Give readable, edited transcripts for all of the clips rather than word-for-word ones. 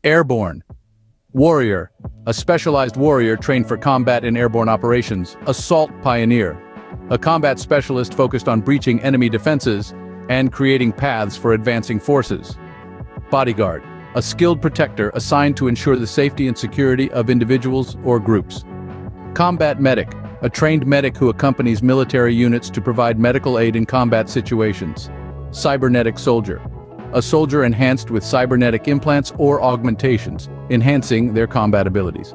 Airborne. Warrior, a specialized warrior trained for combat in airborne operations. Assault pioneer, a combat specialist focused on breaching enemy defenses and creating paths for advancing forces. Bodyguard, a skilled protector assigned to ensure the safety and security of individuals or groups. Combat medic, a trained medic who accompanies military units to provide medical aid in combat situations. Cybernetic soldier, a soldier enhanced with cybernetic implants or augmentations, enhancing their combat abilities.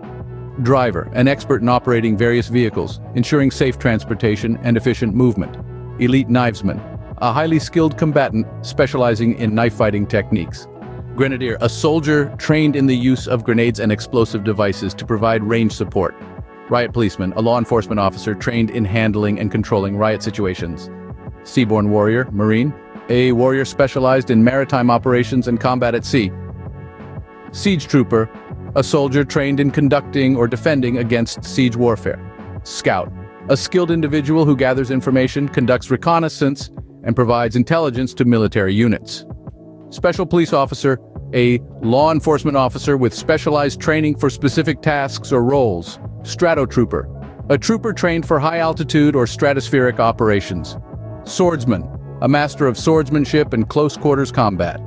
Driver, an expert in operating various vehicles, ensuring safe transportation and efficient movement. Elite knivesman, a highly skilled combatant specializing in knife-fighting techniques. Grenadier, a soldier trained in the use of grenades and explosive devices to provide range support. Riot policeman, a law enforcement officer trained in handling and controlling riot situations. Seaborne warrior, marine, a warrior specialized in maritime operations and combat at sea. Siege trooper, a soldier trained in conducting or defending against siege warfare. Scout, a skilled individual who gathers information, conducts reconnaissance, and provides intelligence to military units. Special police officer, a law enforcement officer with specialized training for specific tasks or roles. Stratotrooper, a trooper trained for high-altitude or stratospheric operations. Swordsman, a master of swordsmanship and close-quarters combat.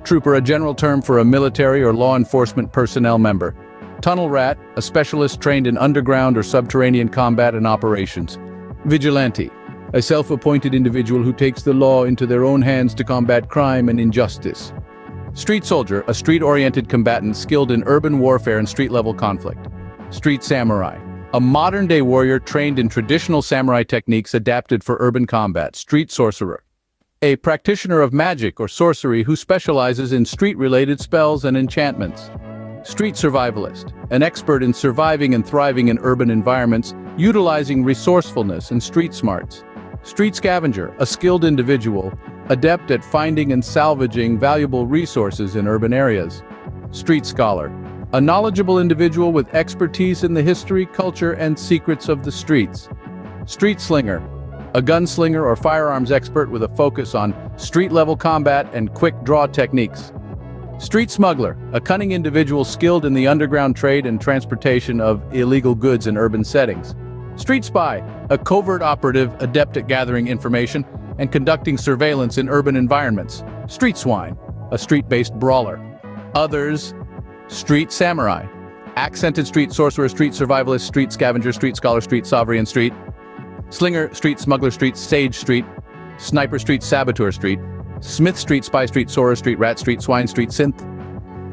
Trooper, a general term for a military or law enforcement personnel member. Tunnel rat, a specialist trained in underground or subterranean combat and operations. Vigilante, a self-appointed individual who takes the law into their own hands to combat crime and injustice. Street soldier, a street-oriented combatant skilled in urban warfare and street-level conflict. Street samurai, a modern-day warrior trained in traditional samurai techniques adapted for urban combat. Street sorcerer, a practitioner of magic or sorcery who specializes in street-related spells and enchantments. Street survivalist, an expert in surviving and thriving in urban environments, utilizing resourcefulness and street smarts. Street scavenger, a skilled individual, adept at finding and salvaging valuable resources in urban areas. Street scholar, a knowledgeable individual with expertise in the history, culture, and secrets of the streets. Street slinger, a gunslinger or firearms expert with a focus on street-level combat and quick-draw techniques. Street smuggler, a cunning individual skilled in the underground trade and transportation of illegal goods in urban settings. Street spy, a covert operative adept at gathering information and conducting surveillance in urban environments. Street swine, a street-based brawler. Others, street samurai, accented street sorcerer, street survivalist, street scavenger, street scholar, street sovereign, street slinger, street smuggler, street sage, street sniper, street saboteur, street smith, street spy, street soarer, street rat, street swine, street synth,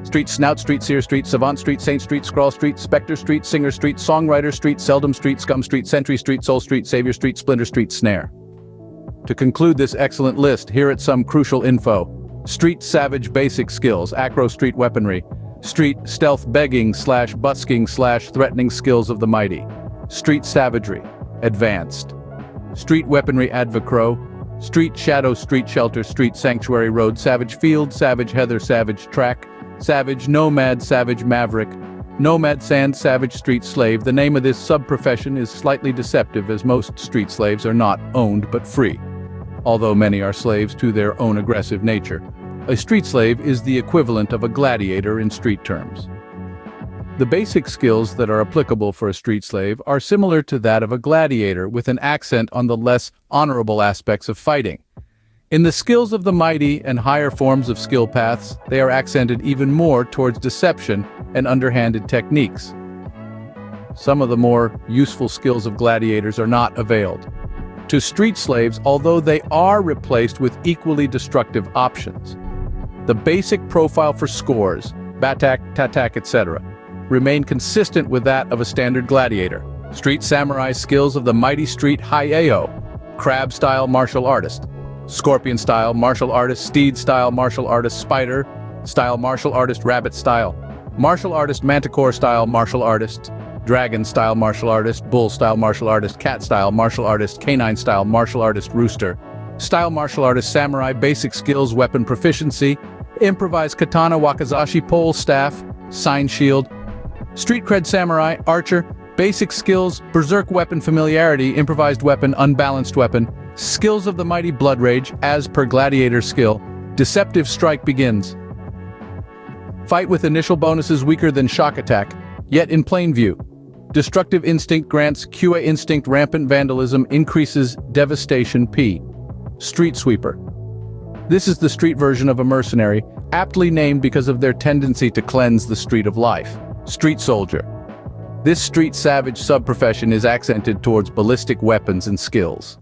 street snout, street seer, street savant, street saint, street scroll, street spectre, street singer, street songwriter, street seldom, street scum, street sentry, street soul, street savior, street splinter, street snare. To conclude this excellent list, here at some crucial info. Street savage basic skills, acro street weaponry. Street stealth begging / busking / threatening skills of the mighty. Street savagery, advanced. Street weaponry advocro. Street shadow, street shelter, street sanctuary, road savage field, savage heather, savage track, savage nomad, savage maverick, nomad sand, savage street slave. The name of this sub-profession is slightly deceptive as most street slaves are not owned but free, although many are slaves to their own aggressive nature. A street slave is the equivalent of a gladiator in street terms. The basic skills that are applicable for a street slave are similar to that of a gladiator, with an accent on the less honorable aspects of fighting. In the skills of the mighty and higher forms of skill paths, they are accented even more towards deception and underhanded techniques. Some of the more useful skills of gladiators are not availed to street slaves, although they are replaced with equally destructive options. The basic profile for scores, batak, tatak, etc., remain consistent with that of a standard gladiator. Street samurai skills of the mighty street Hayao, crab-style martial artist, scorpion-style martial artist, steed-style martial artist, spider-style martial artist, rabbit-style martial artist, manticore-style martial artist, dragon-style martial artist, bull-style martial artist, cat-style martial artist, canine-style martial artist, rooster-style martial artist, samurai, basic skills, weapon proficiency, improvised katana, wakizashi, pole, staff, sign shield. Street cred samurai, archer, basic skills, berserk weapon familiarity, improvised weapon, unbalanced weapon, skills of the mighty blood rage, as per gladiator skill, deceptive strike begins. Fight with initial bonuses weaker than shock attack, yet in plain view. Destructive Instinct grants QA Instinct. Rampant Vandalism increases Devastation P. Street Sweeper. This is the street version of a mercenary, aptly named because of their tendency to cleanse the street of life. Street Soldier. This street savage subprofession is accented towards ballistic weapons and skills.